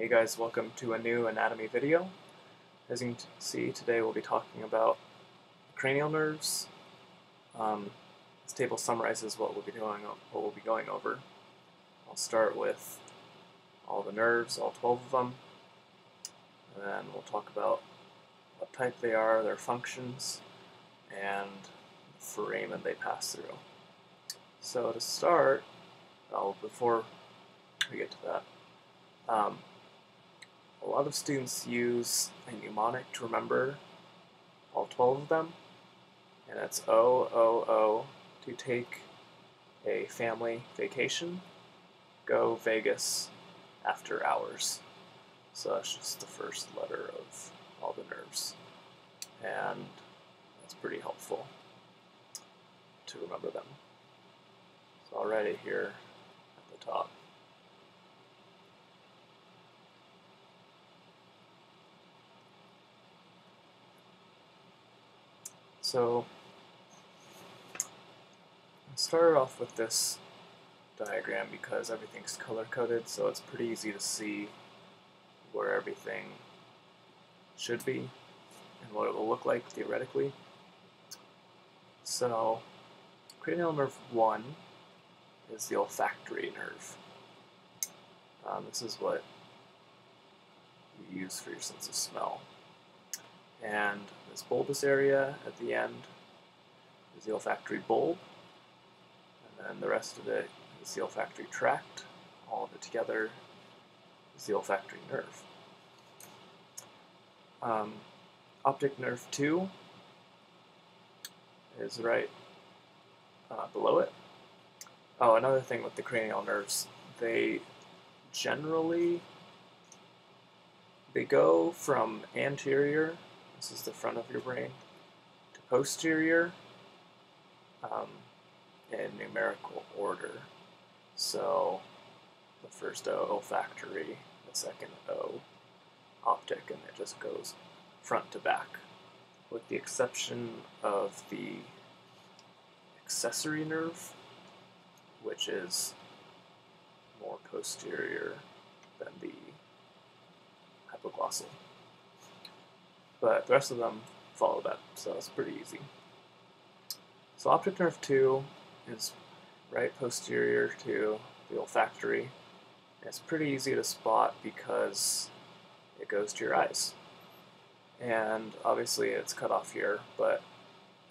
Hey guys, welcome to a new anatomy video. As you can see, today we'll be talking about cranial nerves. This table summarizes what we'll be going over. I'll start with all the nerves, all 12 of them, and then we'll talk about what type they are, their functions, and the foramen they pass through. So to start, before we get to that, a lot of students use a mnemonic to remember all 12 of them, and it's O to take a family vacation, go Vegas after hours. So that's just the first letter of all the nerves, and that's pretty helpful to remember them. So I'll write it here at the top. So I started off with this diagram because everything's color-coded, so it's pretty easy to see where everything should be and what it will look like theoretically. So cranial nerve 1 is the olfactory nerve. This is what you use for your sense of smell. And this bulbous area at the end is the olfactory bulb, and then the rest of it is the olfactory tract. All of it together is the olfactory nerve. Optic nerve 2 is right below it. Oh, another thing with the cranial nerves, they go from anterior, this is the front of your brain, to posterior in numerical order. So the first O, olfactory, the second O, optic, and it just goes front to back, with the exception of the accessory nerve, which is more posterior than the hypoglossal. But the rest of them follow that, so it's pretty easy. So optic nerve 2 is right posterior to the olfactory. It's pretty easy to spot because it goes to your eyes. And obviously it's cut off here, but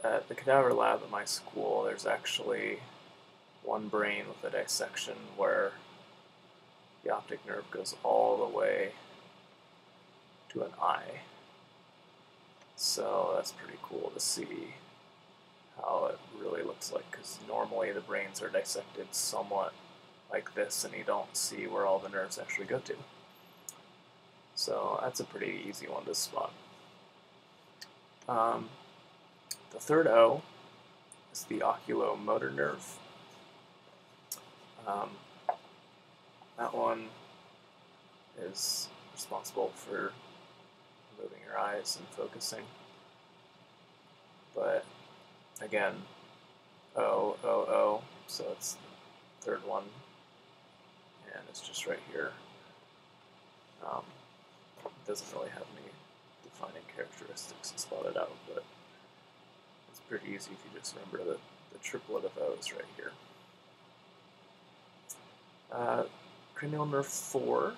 at the cadaver lab at my school, there's actually one brain with a dissection where the optic nerve goes all the way to an eye. So that's pretty cool to see how it really looks like, because normally the brains are dissected somewhat like this and you don't see where all the nerves actually go to. So that's a pretty easy one to spot. The third O is the oculomotor nerve. That one is responsible for moving your eyes and focusing. But again, O, so it's the third one, and it's just right here. It doesn't really have any defining characteristics to spot it out, but it's pretty easy if you just remember the triplet of O's right here. Cranial nerve 4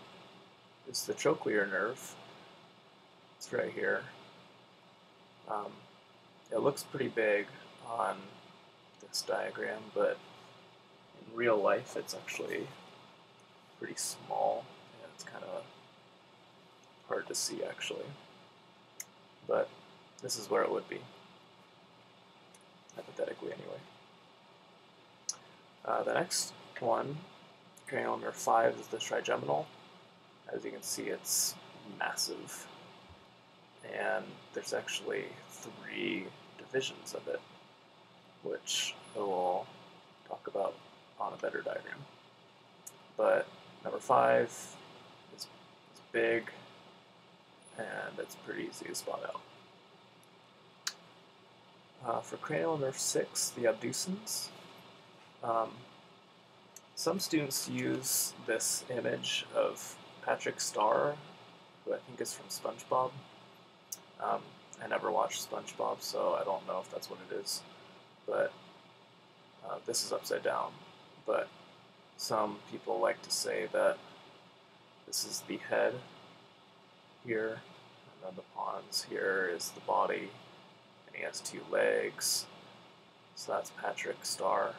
is the cochlear nerve. It's right here. It looks pretty big on this diagram, but in real life it's actually pretty small, and it's kind of hard to see actually. But this is where it would be, hypothetically anyway. The next one, cranial nerve 5, is the trigeminal. As you can see, it's massive, and there's actually 3 divisions of it, which I will talk about on a better diagram. But number 5 is big, and it's pretty easy to spot out. For cranial nerve 6, the abducens, some students use this image of Patrick Star, who I think is from SpongeBob. I never watched SpongeBob, so I don't know if that's what it is. But this is upside down. But some people like to say that this is the head here, and then the pons here is the body, and he has 2 legs. So that's Patrick Star.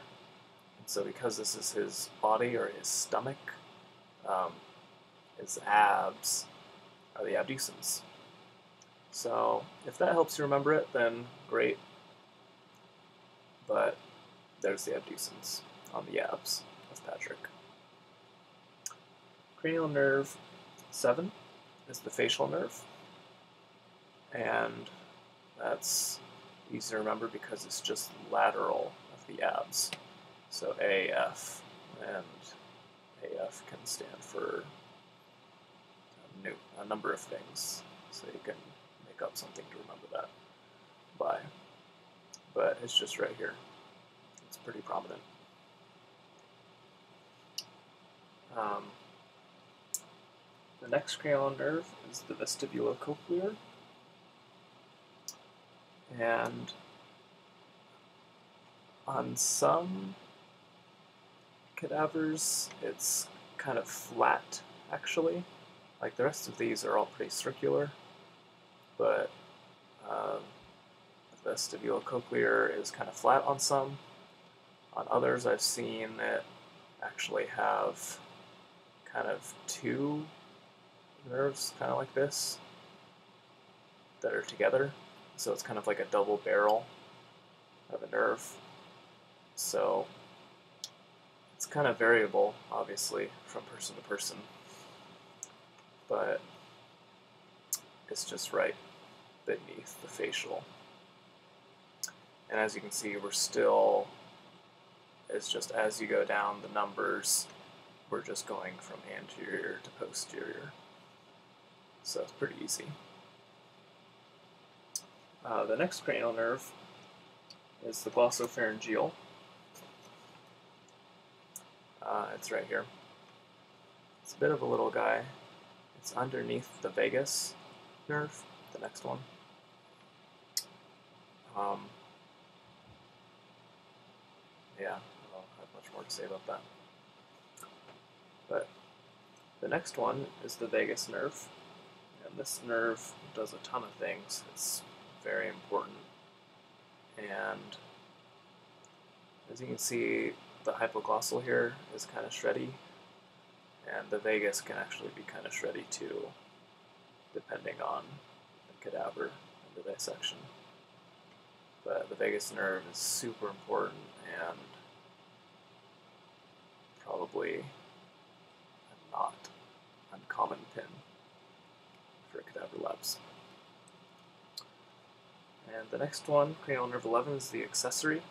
And so because this is his body or his stomach, his abs are the abducens. So if that helps you remember it, then great. But there's the abducens on the abs of Patrick. Cranial nerve 7 is the facial nerve. And that's easy to remember because it's just lateral of the abs. So AF, and AF can stand for a number of things. So you can make up something to remember that by. But it's just right here. It's pretty prominent. The next cranial nerve is the vestibulocochlear. And on some cadavers, it's kind of flat, actually. Like the rest of these are all pretty circular, but the vestibulocochlear is kind of flat on some. On others, I've seen it actually have kind of 2 nerves, kind of like this, that are together. So it's kind of like a double barrel of a nerve. So it's kind of variable, obviously, from person to person. But it's just right beneath the facial. And as you can see, it's just as you go down the numbers, we're just going from anterior to posterior. So it's pretty easy. The next cranial nerve is the glossopharyngeal. It's right here. It's a bit of a little guy. It's underneath the vagus nerve, the next one. Yeah, I don't have much more to say about that. But the next one is the vagus nerve. And this nerve does a ton of things. It's very important. And as you can see, the hypoglossal here is kind of shreddy, and the vagus can actually be kind of shreddy too, depending on the cadaver and the dissection. But the vagus nerve is super important and probably a not uncommon pin for cadaver labs. And the next one, cranial nerve 11, is the accessory.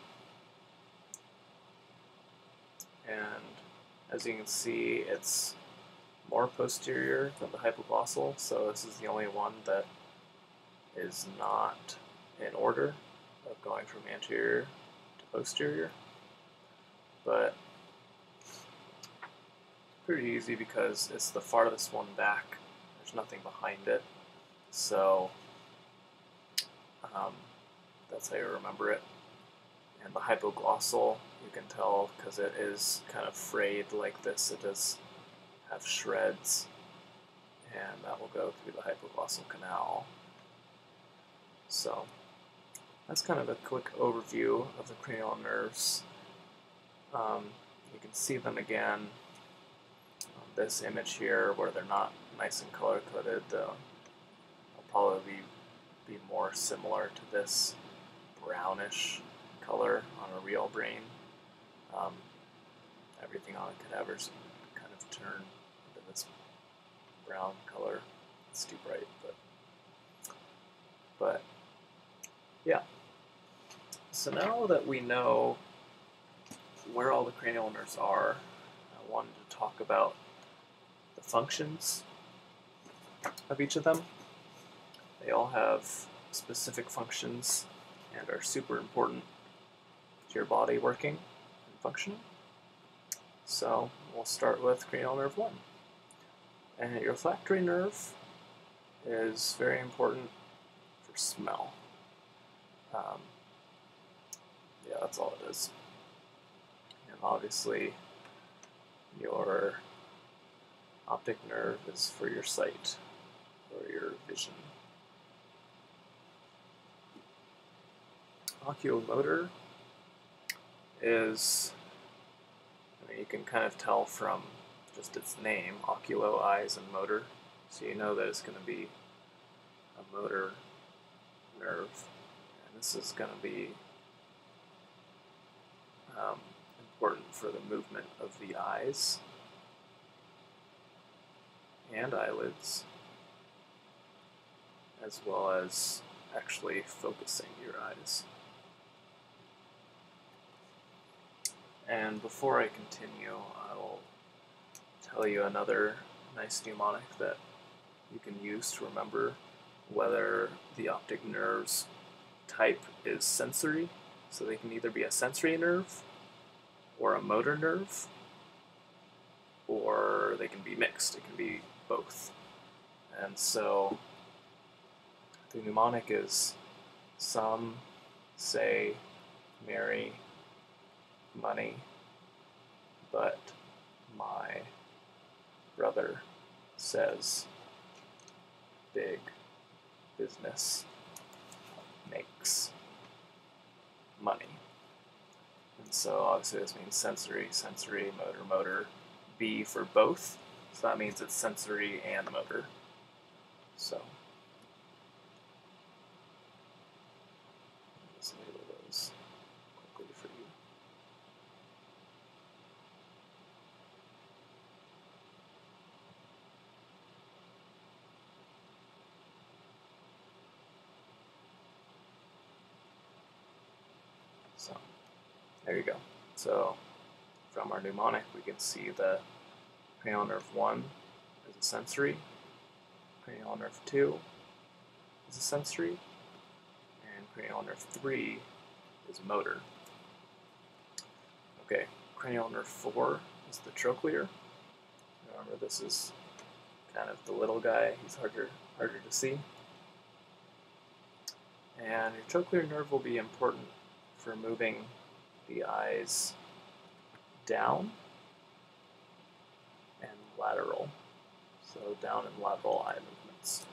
And as you can see, it's more posterior than the hypoglossal, so this is the only one that is not in order of going from anterior to posterior. But pretty easy because it's the farthest one back. There's nothing behind it, so that's how you remember it. And the hypoglossal, you can tell because it is kind of frayed like this. It does have shreds, and that will go through the hypoglossal canal. So that's kind of a quick overview of the cranial nerves. You can see them again on this image here where they're not nice and color-coded. They'll probably be more similar to this brownish color on a real brain. Everything on a cadaver's kind of turned into this brown color. It's too bright, but yeah. So now that we know where all the cranial nerves are, I wanted to talk about the functions of each of them. They all have specific functions and are super important to your body working and functioning. So we'll start with cranial nerve 1. And your olfactory nerve is very important for smell. Yeah, that's all it is. And obviously, your optic nerve is for your sight, or your vision. Oculomotor is, I mean, you can kind of tell from just its name, oculo, eyes, and motor, so you know that it's going to be a motor nerve, and this is going to be important for the movement of the eyes and eyelids, as well as actually focusing your eyes. And before I continue, I will tell you another nice mnemonic that you can use to remember whether the optic nerve's type is sensory. So they can either be a sensory nerve or a motor nerve, or they can be mixed. It can be both. And so the mnemonic is: some say Mary money, but my brother says big business makes money. And so obviously this means sensory, sensory, motor, motor, B for both. So that means it's sensory and motor. So let's label those quickly for you. So there you go. So from our mnemonic, we can see that cranial nerve 1 is a sensory, cranial nerve 2 is a sensory, and cranial nerve 3 is motor. Okay, cranial nerve 4 is the trochlear. Remember, this is kind of the little guy. He's harder to see. And your trochlear nerve will be important for moving the eyes down and lateral. So down and lateral eye movements.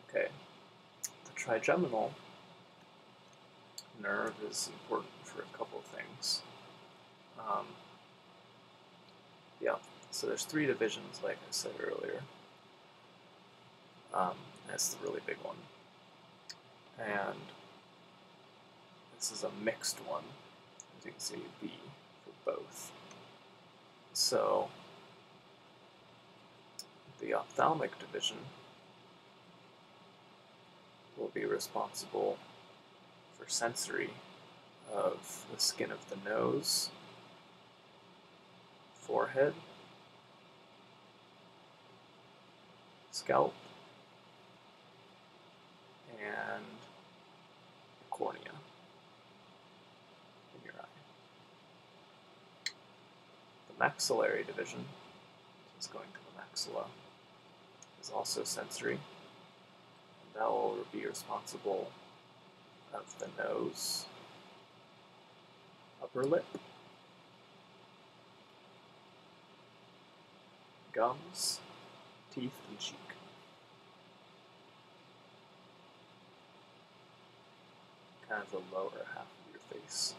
Okay, the trigeminal nerve is important for a couple of things. Yeah, so there's 3 divisions, like I said earlier. That's the really big one. And this is a mixed one, as you can see, B for both. So the ophthalmic division will be responsible for sensory of the skin of the nose, forehead, scalp, and the cornea in your eye. The maxillary division, so it's going to the maxilla, is also sensory, and that will be responsible of the nose, upper lip, gums, teeth, and cheek. Kind of the lower half of your face.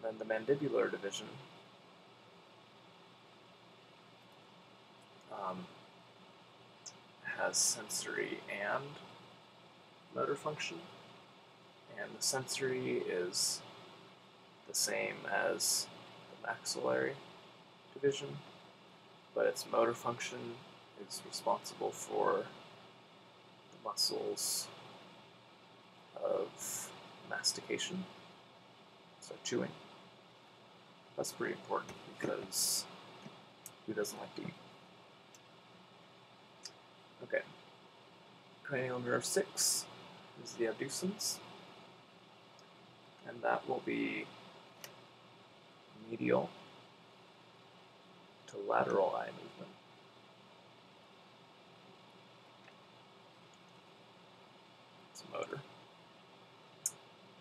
And then the mandibular division has sensory and motor function, and the sensory is the same as the maxillary division, but its motor function is responsible for the muscles of mastication, so chewing. That's pretty important because who doesn't like to eat? Okay, cranial nerve 6 is the abducens, and that will be medial to lateral eye movement. It's motor.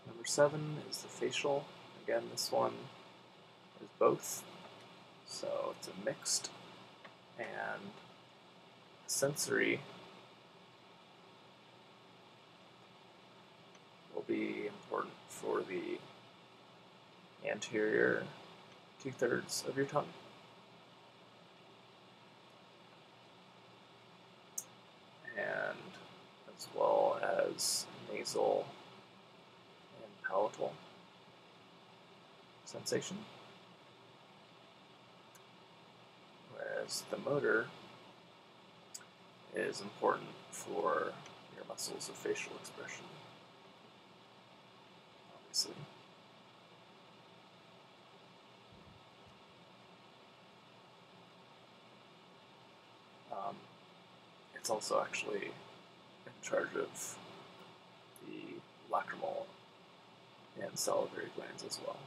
Number 7 is the facial. Again, this one is both, so it's a mixed. And sensory will be important for the anterior 2/3 of your tongue. And as well as nasal and palatal sensation. Whereas the motor is important for your muscles of facial expression, obviously. It's also actually in charge of the lacrimal and salivary glands as well.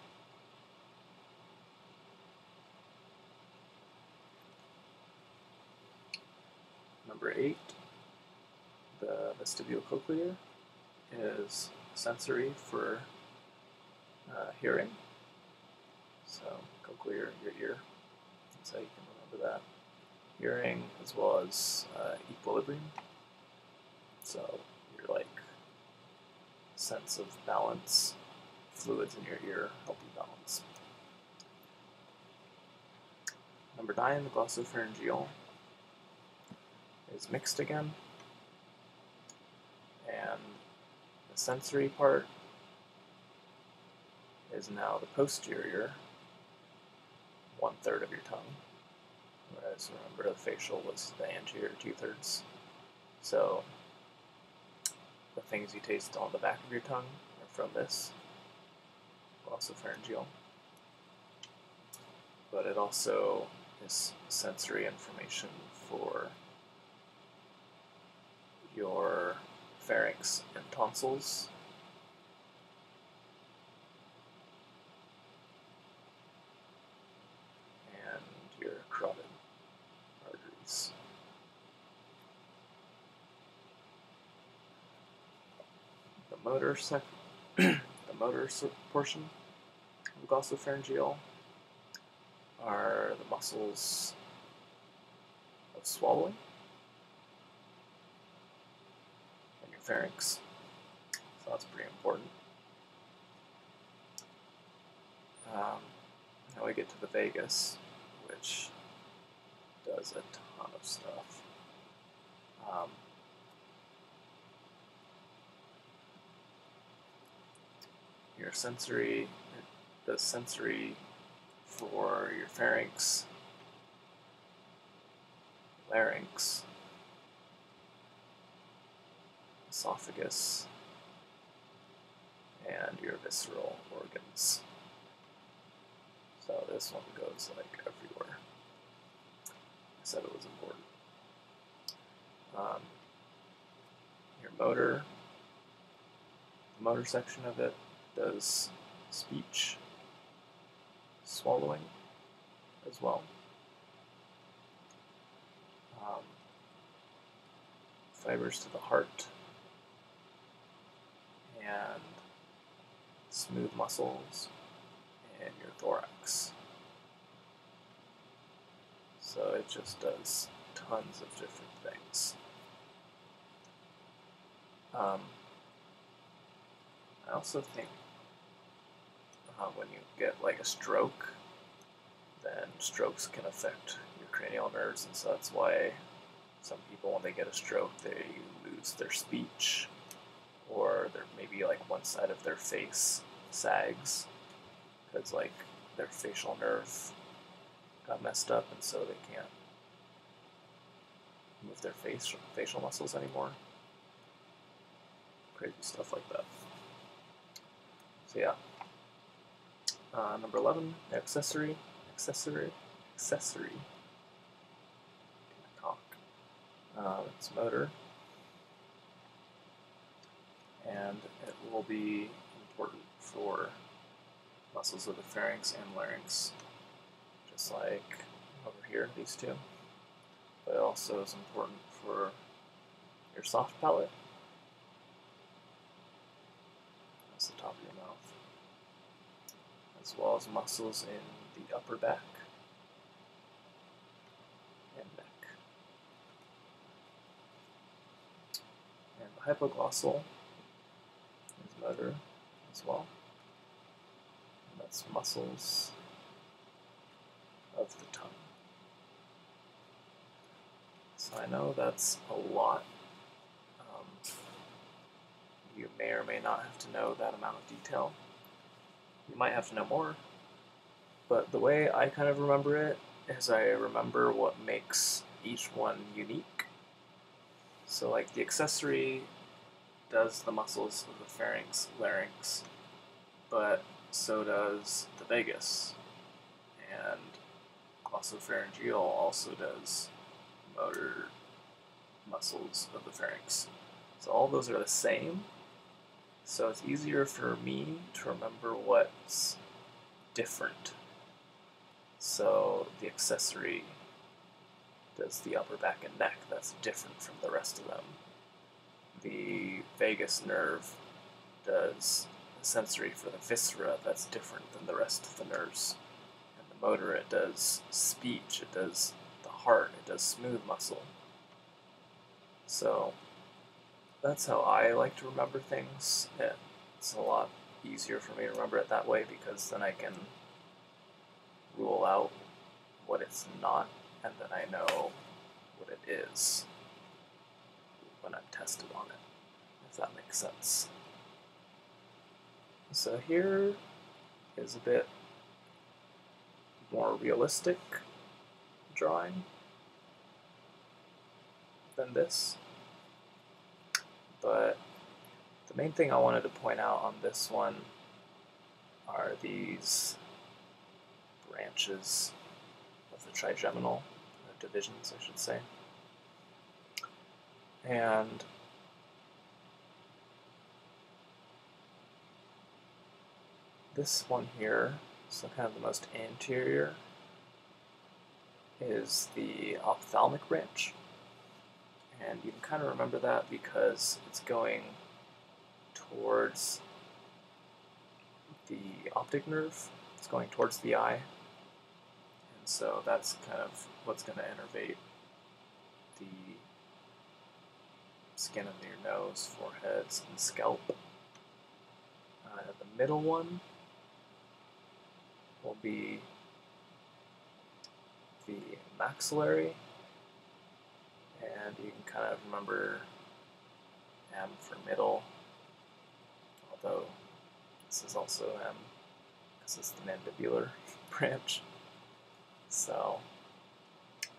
Number 8, the vestibulocochlear, is sensory for hearing. So cochlear, your ear, that's how you can remember that. Hearing as well as equilibrium. So your sense of balance, fluids in your ear help you balance. Number 9, the glossopharyngeal, is mixed again, and the sensory part is now the posterior 1/3 of your tongue, whereas remember the facial was the anterior 2/3. So the things you taste on the back of your tongue are from this glossopharyngeal, but it also is sensory information for your pharynx and tonsils, and your carotid arteries. The motor portion of the glossopharyngeal are the muscles of swallowing and your pharynx, so that's pretty important. Now we get to the vagus, which does a ton of stuff. Your sensory, it does sensory for your pharynx, larynx, esophagus, and your visceral organs. So this one goes everywhere. I said it was important. Your motor, the motor section of it does speech, swallowing as well. Fibers to the heart, and smooth muscles, and your thorax. So it just does tons of different things. I also think when you get a stroke, then strokes can affect your cranial nerves, and so that's why some people, when they get a stroke, they lose their speech, or maybe one side of their face sags because their facial nerve got messed up, and so they can't move their facial muscles anymore. Crazy stuff like that. So yeah. Number 11, accessory. It's motor, and it will be important for muscles of the pharynx and larynx, just like over here, these two. But it also is important for your soft palate. That's the top of your mouth. As well as muscles in the upper back and neck. And the hypoglossal is motor as well. And that's muscles of the tongue. So I know that's a lot. You may or may not have to know that amount of detail. You might have to know more, but the way I kind of remember it is I remember what makes each one unique. So like the accessory does the muscles of the pharynx, larynx, but so does the vagus, and glossopharyngeal also does motor muscles of the pharynx. So all those are the same, so it's easier for me to remember what's different. So the accessory does the upper back and neck, that's different from the rest of them. The vagus nerve does the sensory for the viscera, that's different than the rest of the nerves. And the motor, it does speech, it does the heart, it does smooth muscle. So that's how I like to remember things. It's a lot easier for me to remember it that way because then I can rule out what it's not, and then I know what it is when I'm tested on it, if that makes sense. So here is a bit more realistic drawing than this, but the main thing I wanted to point out on this one are these branches of the trigeminal, divisions I should say. And this one here, so kind of the most anterior, is the ophthalmic branch. And you can kind of remember that because it's going towards the optic nerve. It's going towards the eye. And so that's kind of what's going to innervate the skin of your nose, foreheads, and scalp. The middle one will be the maxillary, and you can kind of remember M for middle, although this is also M because it's the mandibular branch. So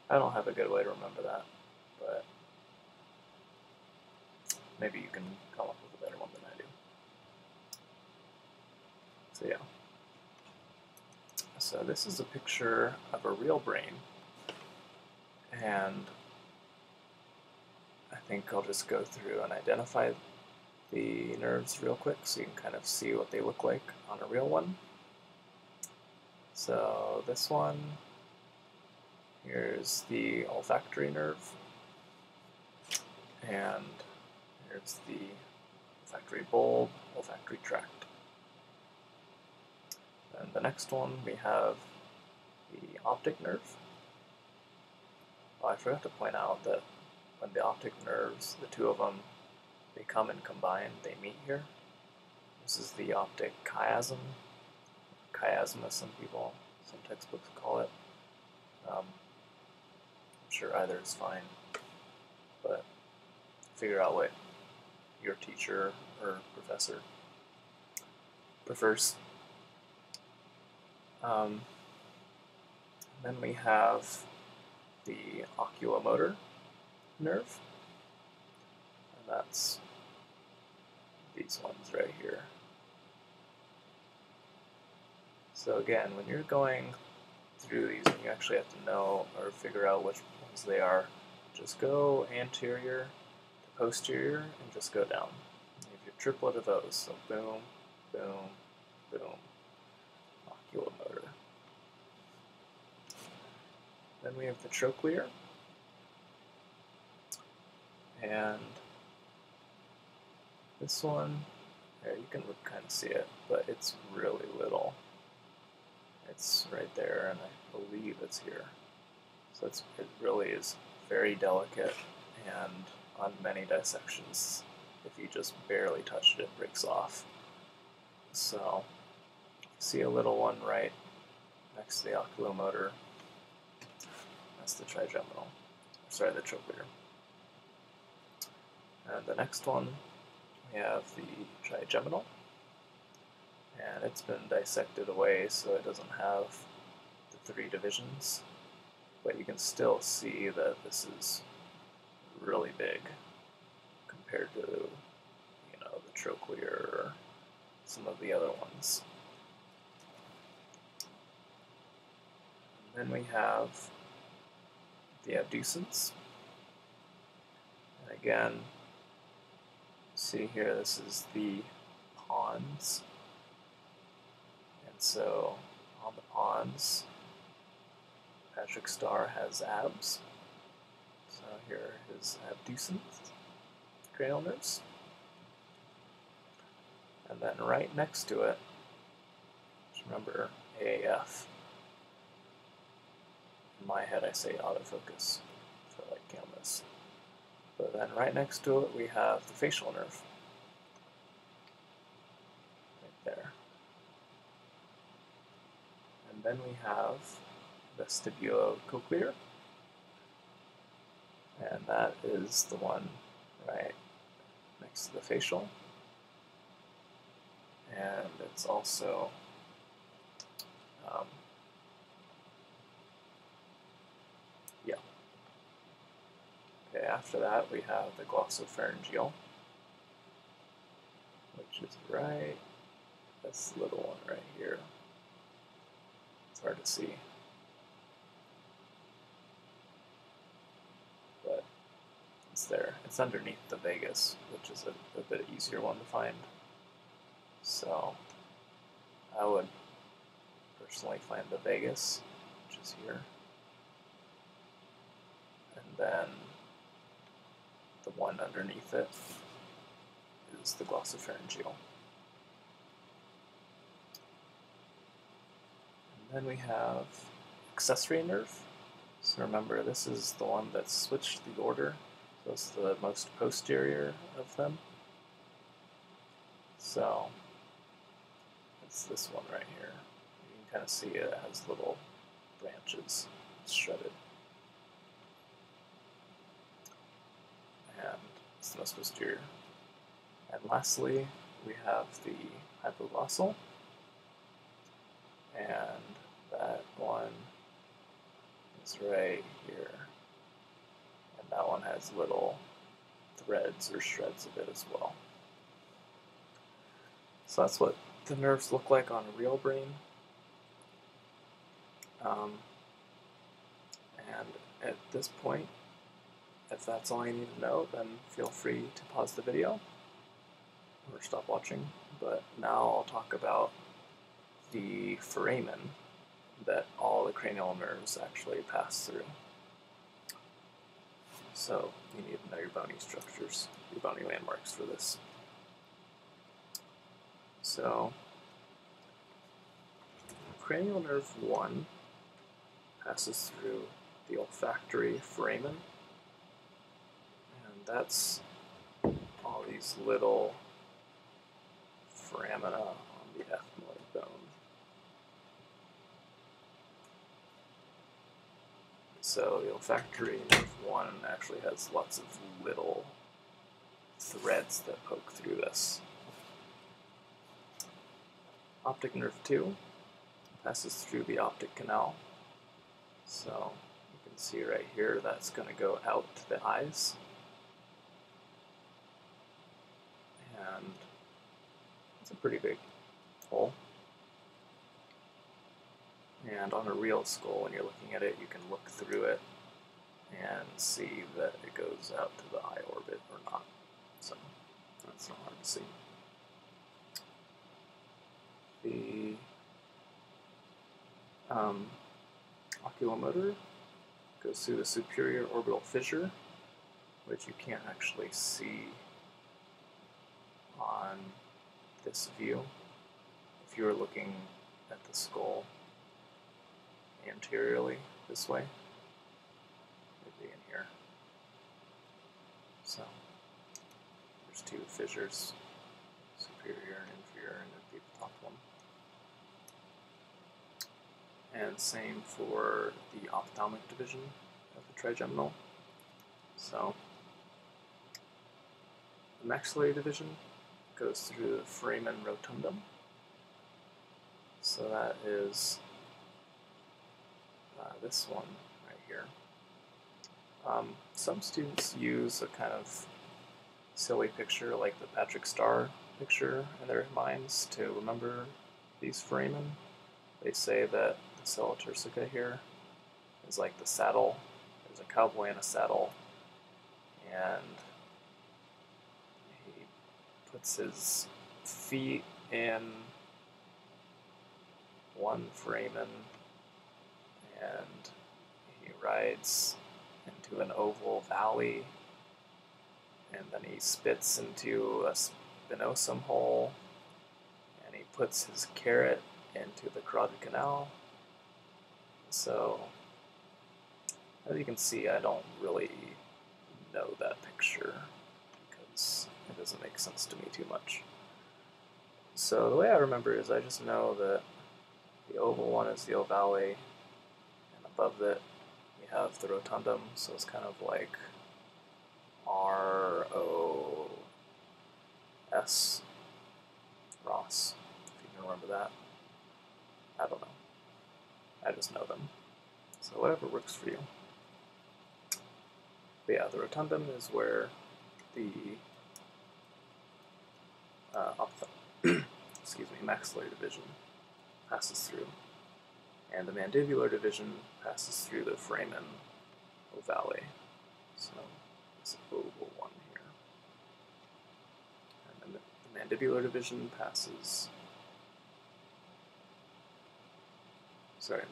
I don't have a good way to remember that, but maybe you can come up with a better one than I do. So yeah. So this is a picture of a real brain, and I think I'll just go through and identify the nerves real quick so you can kind of see what they look like on a real one. So this one, here's the olfactory nerve, and here's the olfactory bulb, olfactory tract. And the next one we have the optic nerve. Oh, I forgot to point out that when the optic nerves, the two of them, they come and combine, they meet here. This is the optic chiasm, chiasm as some textbooks call it. I'm sure either is fine, but figure out what your teacher or professor prefers. Then we have the oculomotor nerve, and that's these ones right here. So again, when you're going through these, and you actually have to know or figure out which ones they are, just go anterior to posterior and just go down. You have your triplet of those, so boom, boom, boom, oculomotor. Then we have the trochlear, and this one, there you can kind of see it, but it's really little. It's right there, and I believe it's here. So it really is very delicate, and on many dissections, if you just barely touch it, it breaks off. So see a little one right next to the oculomotor. That's the trigeminal. Sorry, the trochlear. And the next one, we have the trigeminal, and it's been dissected away so it doesn't have the 3 divisions, but you can still see that this is really big compared to, you know, the trochlear or some of the other ones. And then we have the abducens, and again, see here, this is the pons, and so on the pons, Patrick Starr has abs, so here are his abducens, cranial nerves, and then right next to it, just remember AAF. In my head I say autofocus for like cameras. But then right next to it we have the facial nerve. Right there. And then we have vestibulocochlear. And that is the one right next to the facial. And it's also Okay, after that we have the glossopharyngeal, which is right, this little one right here. It's hard to see, but it's there. It's underneath the vagus, which is a bit easier one to find. So I would personally find the vagus, which is here, and then the one underneath it is the glossopharyngeal. And then we have accessory nerve. So remember, this is the one that switched the order. So it's the most posterior of them. So it's this one right here. You can kind of see it has little branches. It's shredded. And it's the most posterior. And lastly, we have the hypoglossal, and that one is right here. And that one has little threads or shreds of it as well. So that's what the nerves look like on a real brain. And at this point, if that's all you need to know, then feel free to pause the video or stop watching. But now I'll talk about the foramen that all the cranial nerves actually pass through. So you need to know your bony structures, your bony landmarks for this. So cranial nerve 1 passes through the olfactory foramen, and that's all these little foramina on the ethmoid bone. So the olfactory nerve 1 actually has lots of little threads that poke through this. Optic nerve 2 passes through the optic canal. So you can see right here that's going to go out to the eyes. And it's a pretty big hole. And on a real skull, when you're looking at it, you can look through it and see that it goes out to the eye orbit or not. So that's not hard to see. The oculomotor goes through the superior orbital fissure, which you can't actually see on this view. If you were looking at the skull anteriorly this way, it'd be in here. So there's two fissures, superior and inferior, and it'd be the top one. And same for the ophthalmic division of the trigeminal. So the maxillary division goes through the foramen rotundum. So that is this one right here. Some students use a kind of silly picture like the Patrick Star picture in their minds to remember these foramen. They say that the sella turcica here is like the saddle. There's a cowboy in a saddle, and he puts his feet in one foramen and he rides into an oval valley, and then he spits into a spinosum hole, and he puts his carrot into the carotid canal. So, as you can see, I don't really know that picture because it doesn't make sense to me too much. So the way I remember it is I just know that the oval one is the ovale, and above it we have the rotundum, so it's kind of like R-O-S, Ross, if you can remember that. I don't know. I just know them. So whatever works for you. But yeah, the rotundum is where the maxillary division passes through, and the mandibular division passes through the foramen ovale. So this oval one here, and then the mandibular division passes.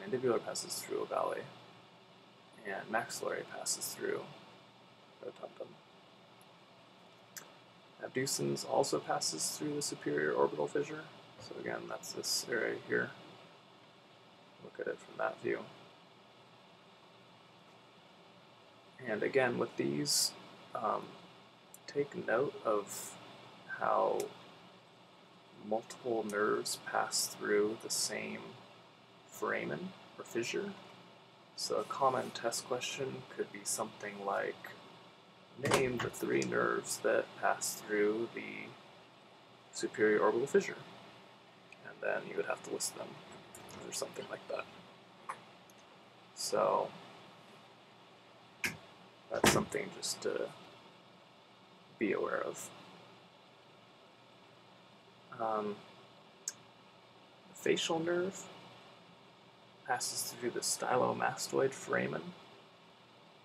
Mandibular passes through ovale, and maxillary passes through rotundum. Abducens also passes through the superior orbital fissure. So again, that's this area here. Look at it from that view. And again, with these, take note of how multiple nerves pass through the same foramen or fissure. So a common test question could be something like, name the 3 nerves that pass through the superior orbital fissure. And then you would have to list them, or something like that. So that's something just to be aware of. The facial nerve passes through the stylomastoid foramen.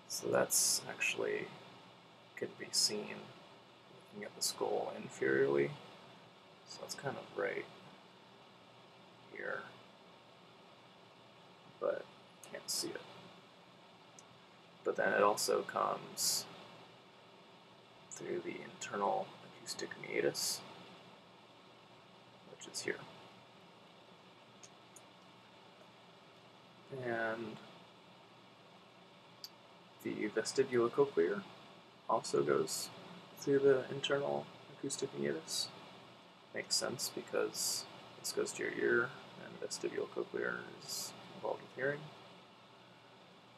So that's actually can be seen looking at the skull inferiorly. So it's kind of right here, but you can't see it. But then it also comes through the internal acoustic meatus, which is here. And the vestibulocochlear also goes through the internal acoustic meatus. Makes sense because this goes to your ear, and vestibulocochlear is involved with hearing.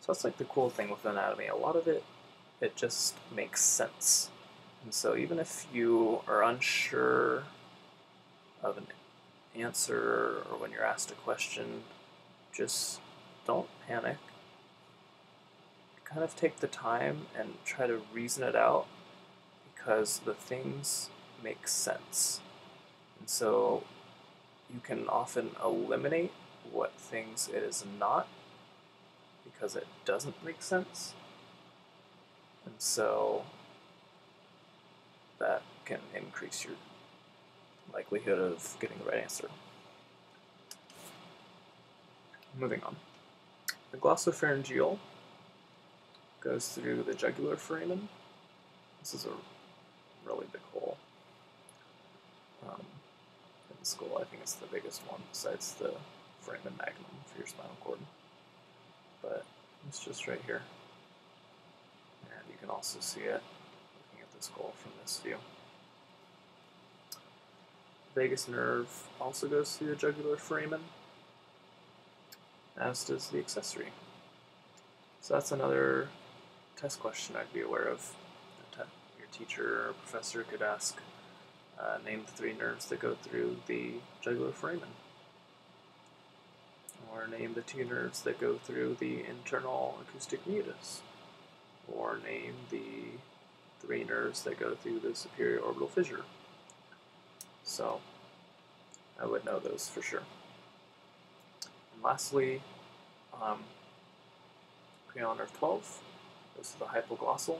So that's like the cool thing with anatomy. A lot of it just makes sense. And so even if you are unsure of an answer or when you're asked a question, just don't panic. Kind of take the time and try to reason it out, because the things make sense. And so you can often eliminate what things it is not because it doesn't make sense. And so that can increase your likelihood of getting the right answer. Moving on. The glossopharyngeal goes through the jugular foramen. This is a really big hole. In the skull, I think it's the biggest one besides the foramen magnum for your spinal cord. But it's just right here. And you can also see it looking at the skull from this view. Vagus nerve also goes through the jugular foramen, as does the accessory. So that's another test question I'd be aware of. Your teacher or professor could ask, name the 3 nerves that go through the jugular foramen. Or name the 2 nerves that go through the internal acoustic meatus. Or name the 3 nerves that go through the superior orbital fissure. So I would know those for sure. And lastly, cranial nerve 12 goes to the hypoglossal.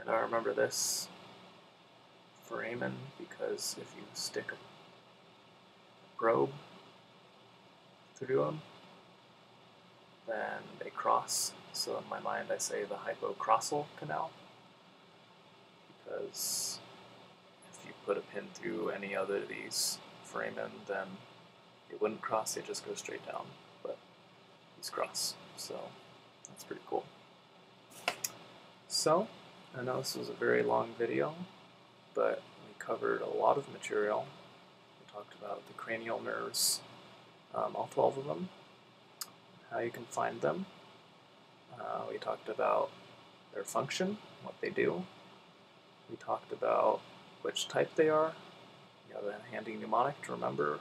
And I remember this foramen because if you stick a probe through them, then they cross. So in my mind I say the hypocrossal canal, because if you put a pin through any other of these foramen, then it wouldn't cross, it just goes straight down, but these cross, so that's pretty cool. So, I know this was a very long video, but we covered a lot of material. We talked about the cranial nerves, all 12 of them, how you can find them. We talked about their function, what they do. We talked about which type they are. You have a handy mnemonic to remember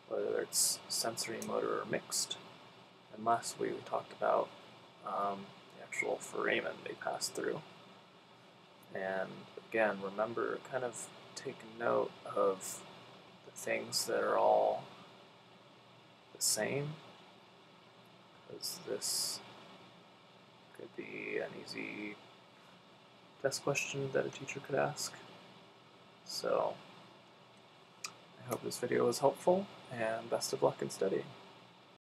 whether it's sensory, motor, or mixed. And lastly, we talked about the actual foramen they pass through. And again, remember, kind of take note of the things that are all the same, because this could be an easy test question that a teacher could ask. So I hope this video was helpful, and best of luck in studying.